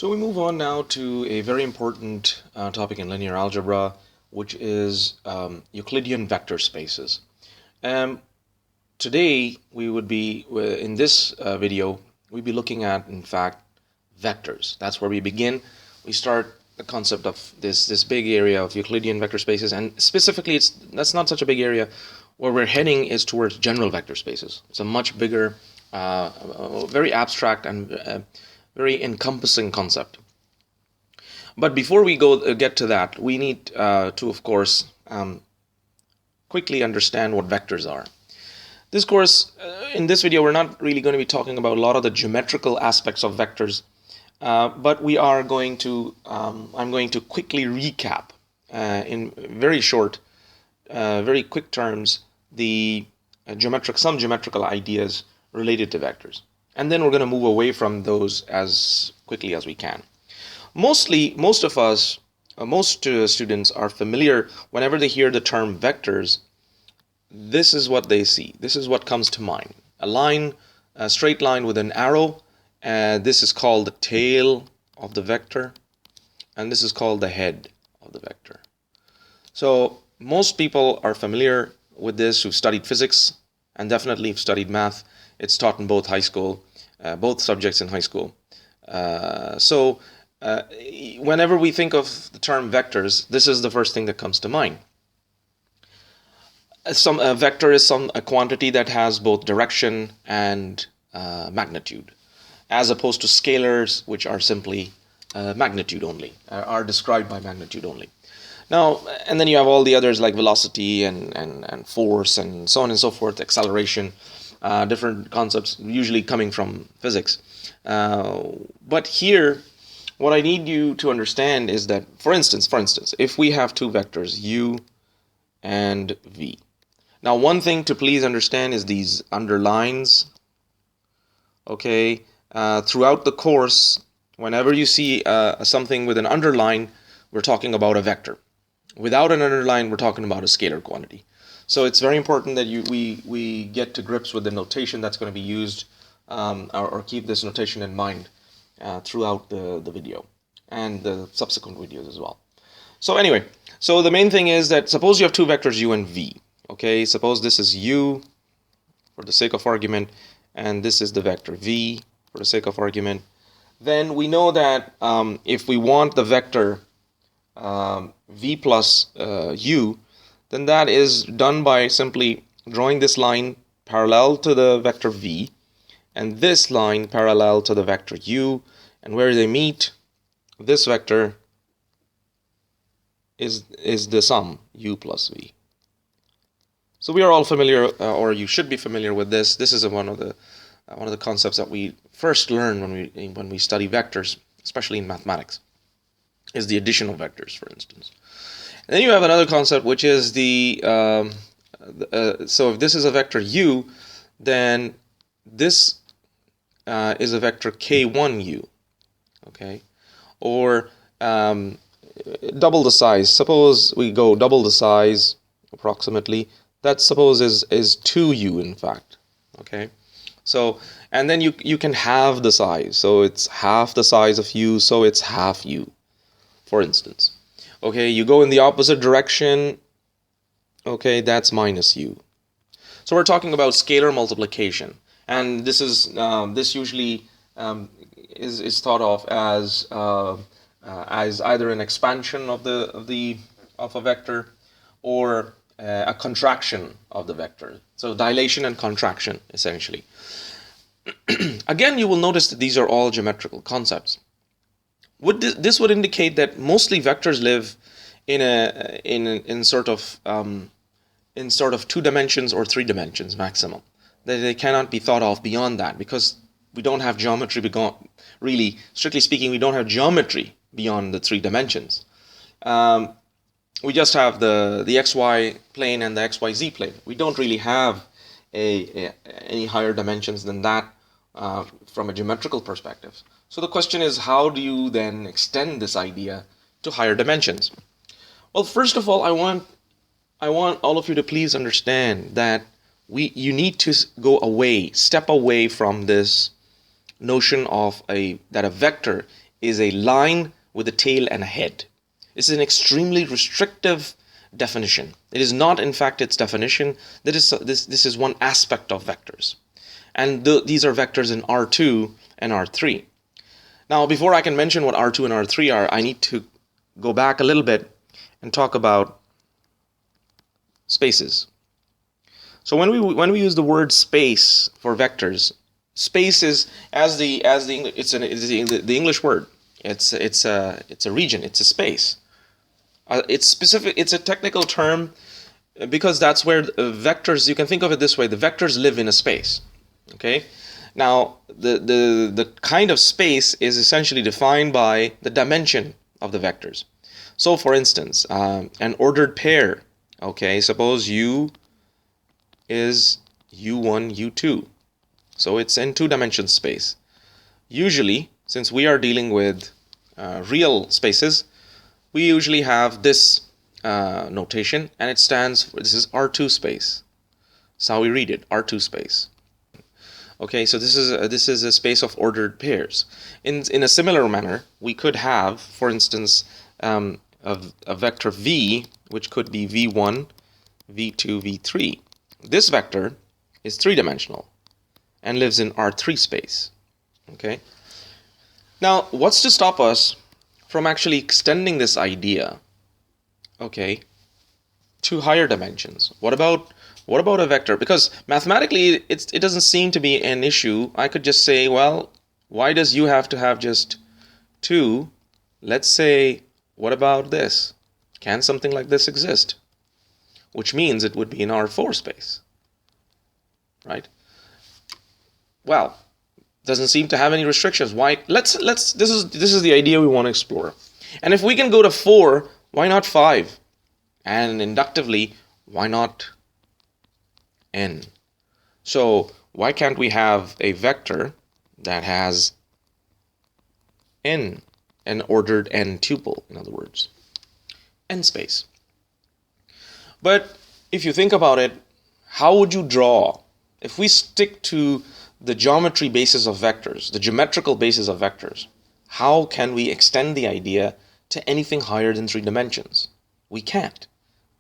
So we move on now to a very important topic in linear algebra, which is Euclidean vector spaces. Today we would be, in this video, we'd be looking at, in fact, vectors. That's where we begin. We start the concept of this big area of Euclidean vector spaces, and specifically that's not such a big area. Where we're heading is towards general vector spaces. It's a much bigger, very abstract and very encompassing concept. But before we get to that, we need to, of course, quickly understand what vectors are. This course, in this video, we're not really going to be talking about a lot of the geometrical aspects of vectors, but we are going to, I'm going to quickly recap in very short, very quick terms, the some geometrical ideas related to vectors. And then we're going to move away from those as quickly as we can. Most of us, most students are familiar, whenever they hear the term vectors, this is what they see. This is what comes to mind. A line, a straight line with an arrow. This is called the tail of the vector. And this is called the head of the vector. So most people are familiar with this who've studied physics and definitely have studied math. It's taught in both high school, both subjects in high school. Whenever we think of the term vectors, this is the first thing that comes to mind. A vector is a quantity that has both direction and magnitude, as opposed to scalars, which are simply magnitude only, are described by magnitude only. Now, and then you have all the others like velocity and force and so on and so forth, acceleration, different concepts usually coming from physics. But here, what I need you to understand is that, for instance, if we have two vectors, u and v. Now, one thing to please understand is these underlines. Okay, throughout the course, whenever you see something with an underline, we're talking about a vector. Without an underline, we're talking about a scalar quantity. So it's very important that we get to grips with the notation that's going to be used, or keep this notation in mind throughout the video and the subsequent videos as well. So anyway, so the main thing is that suppose you have two vectors u and v. Okay, suppose this is u for the sake of argument, and this is the vector v for the sake of argument. Then we know that if we want the vector v plus u, then that is done by simply drawing this line parallel to the vector v and this line parallel to the vector u, and where they meet, this vector is the sum u plus v. So we are all familiar, or you should be familiar with this. This is one of the concepts that we first learn when we study vectors, especially in mathematics, is the addition of vectors, for instance. And then you have another concept, which is so if this is a vector u, then this is a vector k1u, okay? Or double the size. Suppose we go double the size, approximately. That suppose is 2u, in fact, okay? So, and then you can halve the size. So it's half the size of u, so it's half u, for instance. Okay, you go in the opposite direction, okay, that's minus u. So we're talking about scalar multiplication, and this is this usually is thought of as either an expansion of a vector or a contraction of the vector. So dilation and contraction, essentially. Again, you will notice that these are all geometrical concepts. This would indicate that mostly vectors live in sort of 2 dimensions or 3 dimensions maximum. They cannot be thought of beyond that, because we don't have geometry really, strictly speaking, we don't have geometry beyond the 3 dimensions. We just have the xy plane and the xyz plane. We don't really have any higher dimensions than that from a geometrical perspective. So the question is, how do you then extend this idea to higher dimensions? Well, first of all, I want all of you to please understand that you need to step away from this notion of that a vector is a line with a tail and a head. This is an extremely restrictive definition. It is not, in fact, its definition. This is one aspect of vectors. And these are vectors in R2 and R3. Now, before I can mention what R2 and R3 are, I need to go back a little bit and talk about spaces. So when we use the word space for vectors, space is the English word. It's a region. It's a space. It's specific. It's a technical term because that's where vectors. You can think of it this way: the vectors live in a space. Okay. Now the kind of space is essentially defined by the dimension of the vectors. So, for instance, an ordered pair. Okay, suppose U is U1, U2. So it's in two-dimension space. Usually, since we are dealing with real spaces, we usually have this notation, and it stands for, this is R2 space. That's how we read it, R2 space. Okay, so this is a space of ordered pairs. In a similar manner, we could have, for instance, a vector V, which could be V1, V2, V3. This vector is three-dimensional and lives in R3 space. Okay. Now, what's to stop us from actually extending this idea, okay, to higher dimensions? What about a vector? Because mathematically, it doesn't seem to be an issue. I could just say, well, why does U have to have just 2? Let's say, what about this? Can something like this exist? Which means it would be in R4 space, right? Well, doesn't seem to have any restrictions. Why? This is the idea we want to explore. And if we can go to 4, why not 5? And inductively, why not n? So why can't we have a vector that has n, an ordered n tuple, in other words, n space? But if you think about it, how would you draw? If we stick to the geometry basis of vectors, the geometrical basis of vectors, how can we extend the idea to anything higher than 3 dimensions? We can't,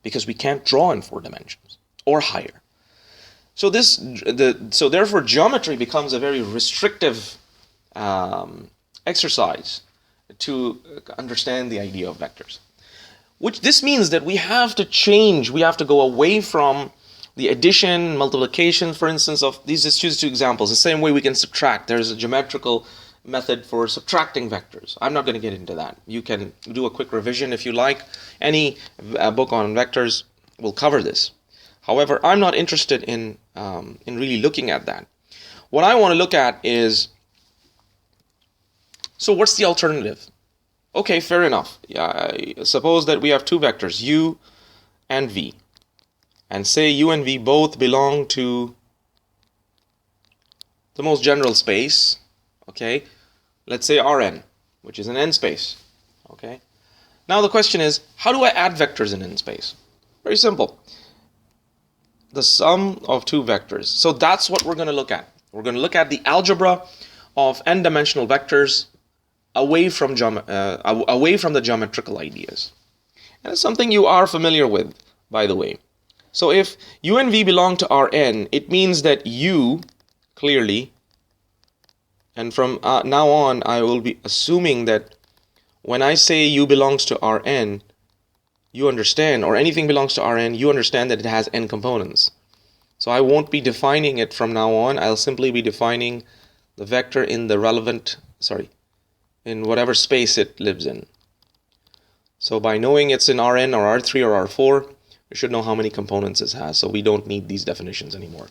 because we can't draw in 4 dimensions or higher. So therefore geometry becomes a very restrictive exercise to understand the idea of vectors. Which this means that we have to change, we have to go away from the addition, multiplication, for instance, of these. Let's choose 2 examples. The same way we can subtract. There's a geometrical method for subtracting vectors. I'm not going to get into that. You can do a quick revision if you like. Any book on vectors will cover this. However, I'm not interested in really looking at that. What I want to look at is, so what's the alternative? Okay, fair enough. Suppose that we have 2 vectors, U and V. And say U and V both belong to the most general space, okay? Let's say Rn, which is an n space, okay? Now the question is, how do I add vectors in n space? Very simple. The sum of 2 vectors. So that's what we're going to look at. We're going to look at the algebra of n-dimensional vectors away from the geometrical ideas. And it's something you are familiar with, by the way. So if U and V belong to Rn, it means that U, clearly, and from now on, I will be assuming that when I say U belongs to Rn, you understand, or anything belongs to Rn, you understand that it has n components. So I won't be defining it from now on. I'll simply be defining the vector in the relevant, in whatever space it lives in. So by knowing it's in Rn or R3 or R4, we should know how many components it has, so we don't need these definitions anymore.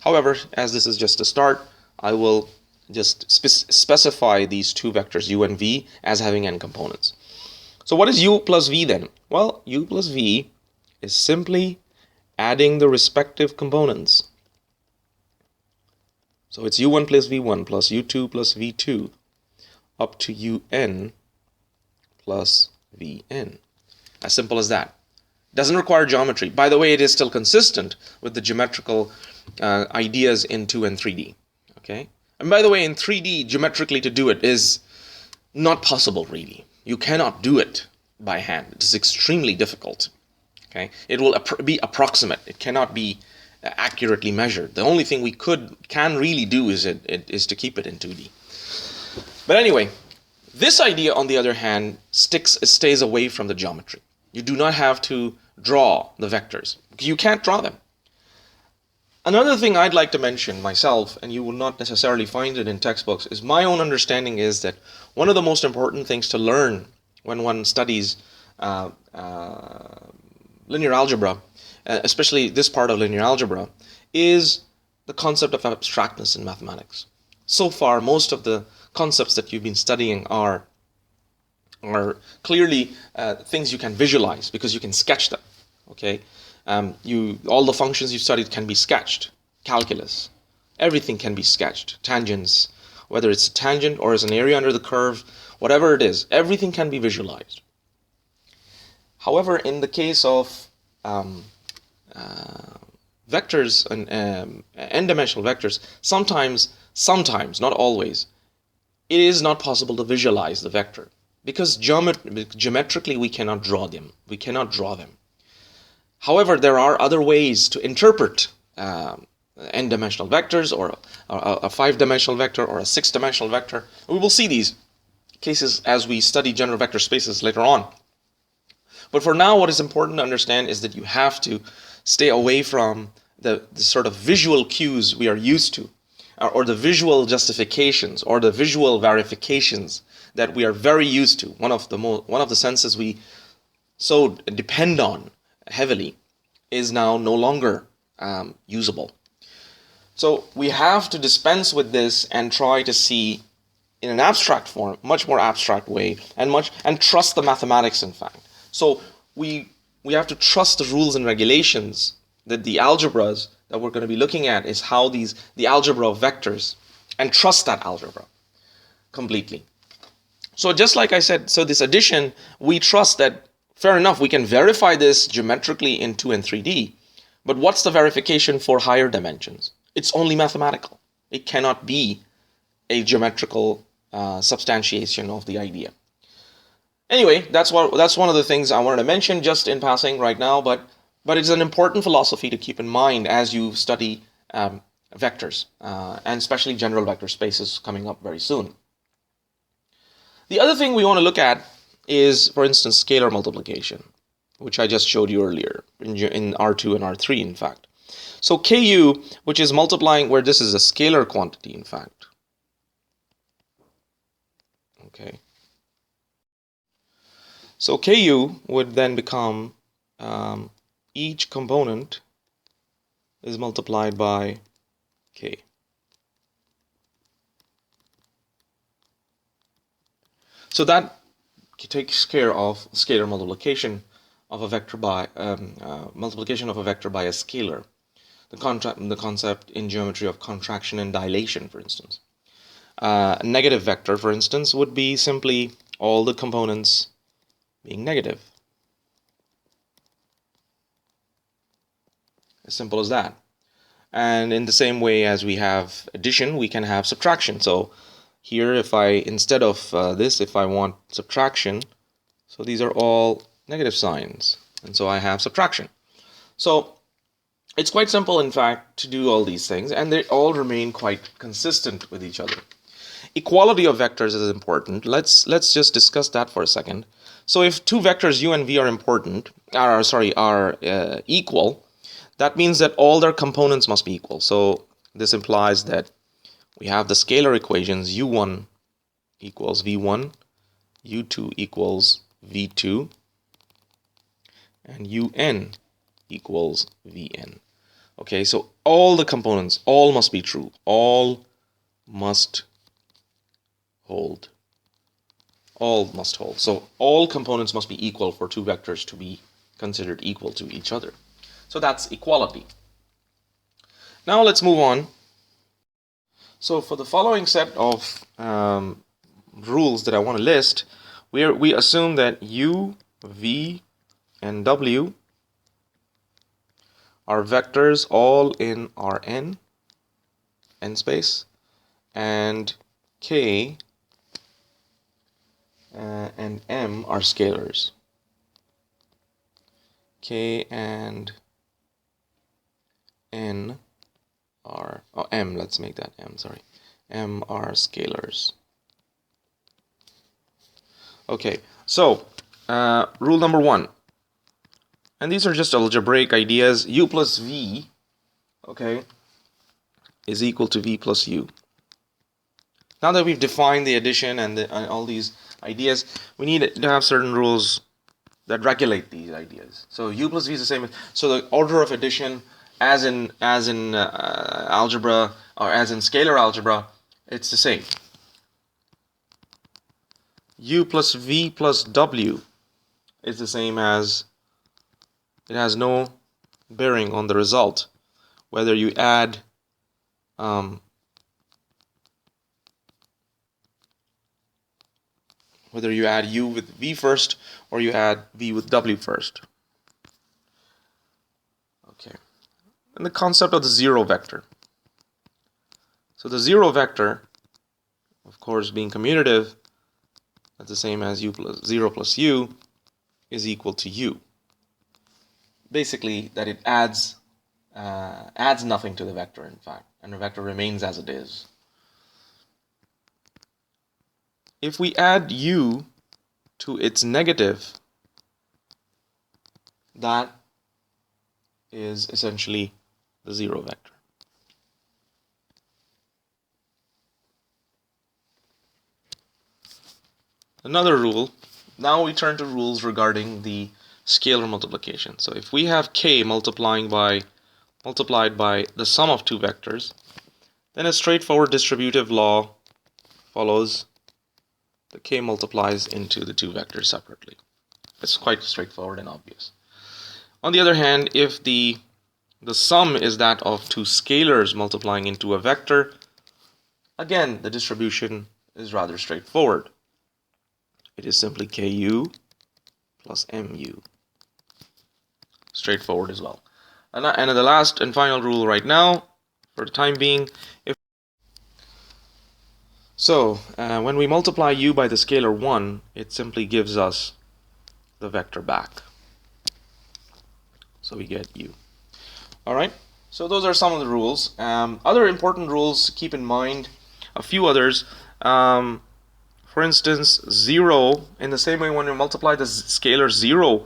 However, as this is just a start, I will just specify these 2 vectors, U and V, as having n components. So what is U plus V then? Well, U plus V is simply adding the respective components. So it's U1 plus V1 plus U2 plus V2 up to Un plus Vn. As simple as that. Doesn't require geometry. By the way, it is still consistent with the geometrical ideas in 2 and 3D. Okay? And by the way, in 3D, geometrically to do it is not possible, really. You cannot do it by hand. It is extremely difficult. Okay, it will be approximate. It cannot be accurately measured. The only thing we can really do is to keep it in 2D. But anyway, this idea, on the other hand, stays away from the geometry. You do not have to draw the vectors. You can't draw them. Another thing I'd like to mention myself, and you will not necessarily find it in textbooks, is my own understanding is that one of the most important things to learn when one studies linear algebra, especially this part of linear algebra, is the concept of abstractness in mathematics. So far, most of the concepts that you've been studying are clearly things you can visualize because you can sketch them. Okay, all the functions you studied can be sketched. Calculus, everything can be sketched. Tangents, whether it's a tangent or as an area under the curve, whatever it is, everything can be visualized. However, in the case of vectors and n-dimensional vectors, sometimes, not always, it is not possible to visualize the vector because geometrically we cannot draw them. However, there are other ways to interpret n-dimensional vectors, or a 5-dimensional vector, or a 6-dimensional vector. We will see these cases as we study general vector spaces later on. But for now, what is important to understand is that you have to stay away from the sort of visual cues we are used to, or the visual justifications, or the visual verifications that we are very used to. One of the senses we so depend on heavily is now no longer usable. So we have to dispense with this and try to see in an abstract form, much more abstract way, and trust the mathematics, in fact. So we have to trust the rules and regulations that the algebras that we're going to be looking at is how the algebra of vectors, and trust that algebra completely. So just like I said, so this addition, we trust that, fair enough, we can verify this geometrically in 2 and 3D, but what's the verification for higher dimensions? It's only mathematical. It cannot be a geometrical substantiation of the idea. Anyway, that's one of the things I wanted to mention just in passing right now, but it's an important philosophy to keep in mind as you study vectors, and especially general vector spaces coming up very soon. The other thing we want to look at is, for instance, scalar multiplication, which I just showed you earlier in R2 and R3, in fact. So Ku, which is multiplying, where this is a scalar quantity, in fact. Okay. So Ku would then become each component is multiplied by K. So that takes care of scalar multiplication of a vector by multiplication of a vector by a scalar. The concept in geometry of contraction and dilation, for instance. A negative vector, for instance, would be simply all the components being negative. As simple as that. And in the same way as we have addition, we can have subtraction. So here, if I, instead of this, if I want subtraction, so these are all negative signs, and so I have subtraction. So it's quite simple, in fact, to do all these things, and they all remain quite consistent with each other. Equality of vectors is important. Let's just discuss that for a second. So if two vectors u and v are equal, that means that all their components must be equal. So this implies that we have the scalar equations u1 equals v1, u2 equals v2, and un equals vn. Okay, so all the components, all must be true. All must hold. All must hold. So all components must be equal for two vectors to be considered equal to each other. So that's equality. Now let's move on. So for the following set of rules that I want to list, we assume that u, v, and w are vectors all in Rn, n space, and k and m are scalars. K and n are, oh, m, let's make that m, sorry. M are scalars. Okay, so rule number 1. And these are just algebraic ideas. U plus v, okay, is equal to v plus u. Now that we've defined the addition and all these ideas, we need to have certain rules that regulate these ideas. So u plus v is the same. So the order of addition, as in algebra or as in scalar algebra, it's the same. U plus v plus w is the same as, it has no bearing on the result, whether you add u with v first or you add v with w first. Okay. And the concept of the zero vector. So the zero vector, of course, being commutative, that's the same as u plus 0 plus u is equal to u. Basically, that it adds nothing to the vector, in fact, and the vector remains as it is. If we add u to its negative, that is essentially the zero vector. Another rule, now we turn to rules regarding the scalar multiplication. So if we have k multiplied by the sum of two vectors, then a straightforward distributive law follows. The k multiplies into the two vectors separately. It's quite straightforward and obvious. On the other hand, if the sum is that of two scalars multiplying into a vector, again, the distribution is rather straightforward. It is simply ku plus mu. Straightforward as well. And the last and final rule right now, for the time being, when we multiply u by the scalar 1, it simply gives us the vector back. So we get u. Alright, so those are some of the rules. Other important rules to keep in mind, a few others. For instance, 0, in the same way when we multiply the scalar 0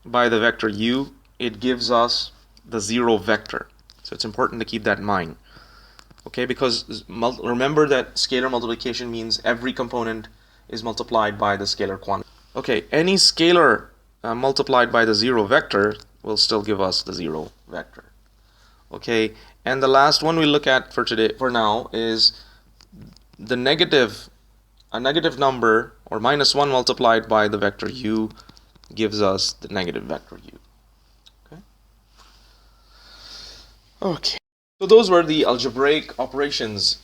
by the vector u, it gives us the zero vector. So it's important to keep that in mind. Okay, because remember that scalar multiplication means every component is multiplied by the scalar quantity. Okay, any scalar multiplied by the zero vector will still give us the zero vector. Okay, and the last one we look at for now is a negative number, or -1 multiplied by the vector u gives us the negative vector u. Okay. So those were the algebraic operations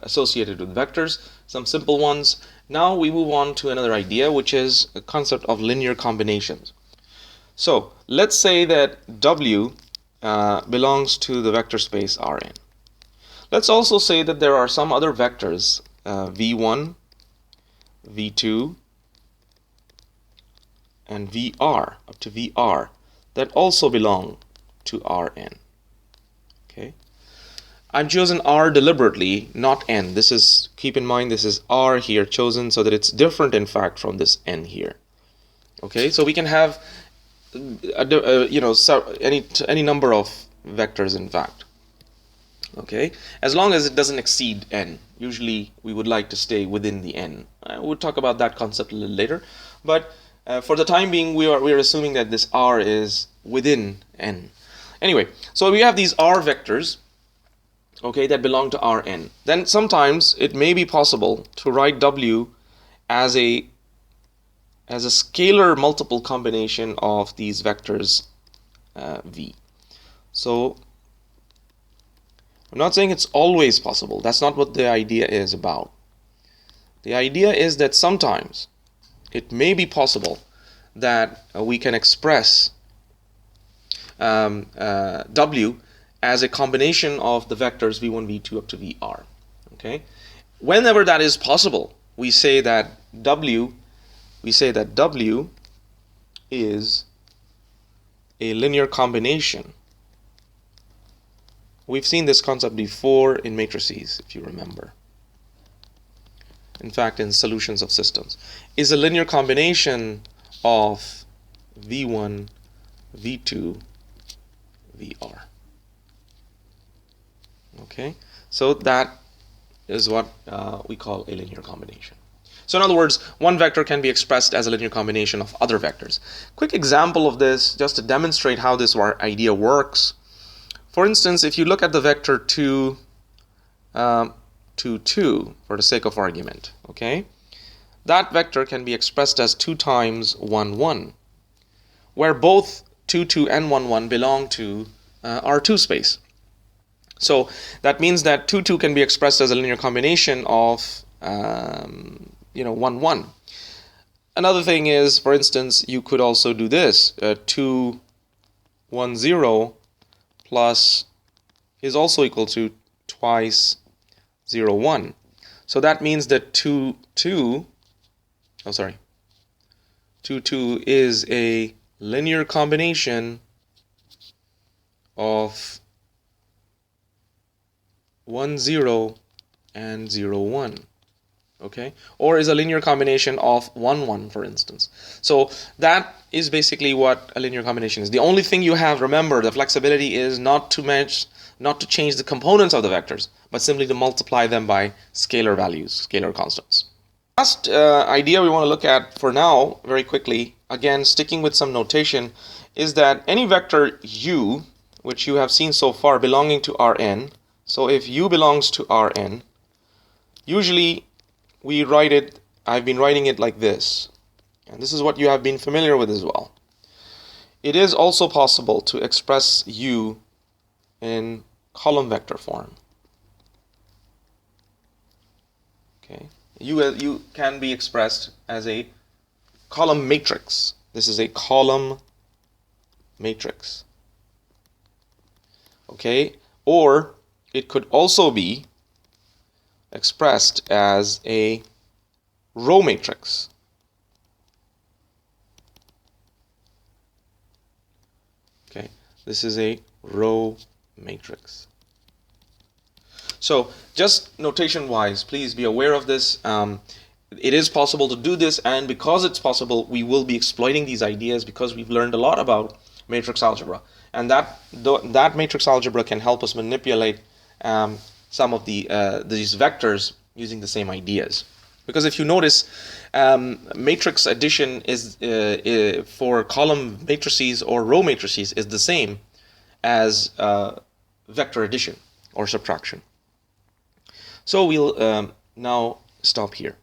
associated with vectors, some simple ones. Now we move on to another idea, which is a concept of linear combinations. So let's say that W belongs to the vector space Rn. Let's also say that there are some other vectors, V1, V2, and Vr, up to Vr, that also belong to Rn. Okay, I've chosen R deliberately, not N. This is, keep in mind, this is R here chosen so that it's different, in fact, from this N here. Okay, so we can have any number of vectors, in fact. Okay, as long as it doesn't exceed N. Usually we would like to stay within the N. We'll talk about that concept a little later, but for the time being we are assuming that this R is within N. Anyway, so we have these R vectors, okay, that belong to Rn. Then sometimes it may be possible to write W as a scalar multiple combination of these vectors V. So I'm not saying it's always possible. That's not what the idea is about. The idea is that sometimes it may be possible that we can express W as a combination of the vectors v1, v2 up to Vr. Okay, whenever that is possible, we say that W is a linear combination. We've seen this concept before in matrices, if you remember. In fact, in solutions of systems, is a linear combination of V1, V2, VR. Okay, so that is what we call a linear combination. So in other words, one vector can be expressed as a linear combination of other vectors. Quick example of this, just to demonstrate how this idea works. For instance, if you look at the vector 2, 2, 2, for the sake of argument, okay, that vector can be expressed as 2 times 1, 1, where both 2, 2 and 1, 1 belong to R2 space. So that means that 2, 2 can be expressed as a linear combination of 1, 1. Another thing is, for instance, you could also do this. 2, 1, 0 plus is also equal to twice 0, 1. So that means that 2, 2 is a linear combination of 1, 0 and 0, 1. Okay, or is a linear combination of 1, 1, for instance. So that is basically what a linear combination is. The only thing you have, remember, the flexibility is not to change the components of the vectors, but simply to multiply them by scalar values, scalar constants. Last idea we want to look at for now, very quickly, again sticking with some notation, is that any vector u, which you have seen so far, belonging to Rn. So if u belongs to Rn, usually we write it, I've been writing it like this, and this is what you have been familiar with as well. It is also possible to express u in column vector form. Okay, u can be expressed as a column matrix. This is a column matrix. Okay, or it could also be expressed as a row matrix. Okay, this is a row matrix. So just notation wise, please be aware of this. It is possible to do this, and because it's possible, we will be exploiting these ideas because we've learned a lot about matrix algebra, and that matrix algebra can help us manipulate some of these vectors using the same ideas. Because if you notice, matrix addition is for column matrices or row matrices is the same as vector addition or subtraction. So we'll now stop here.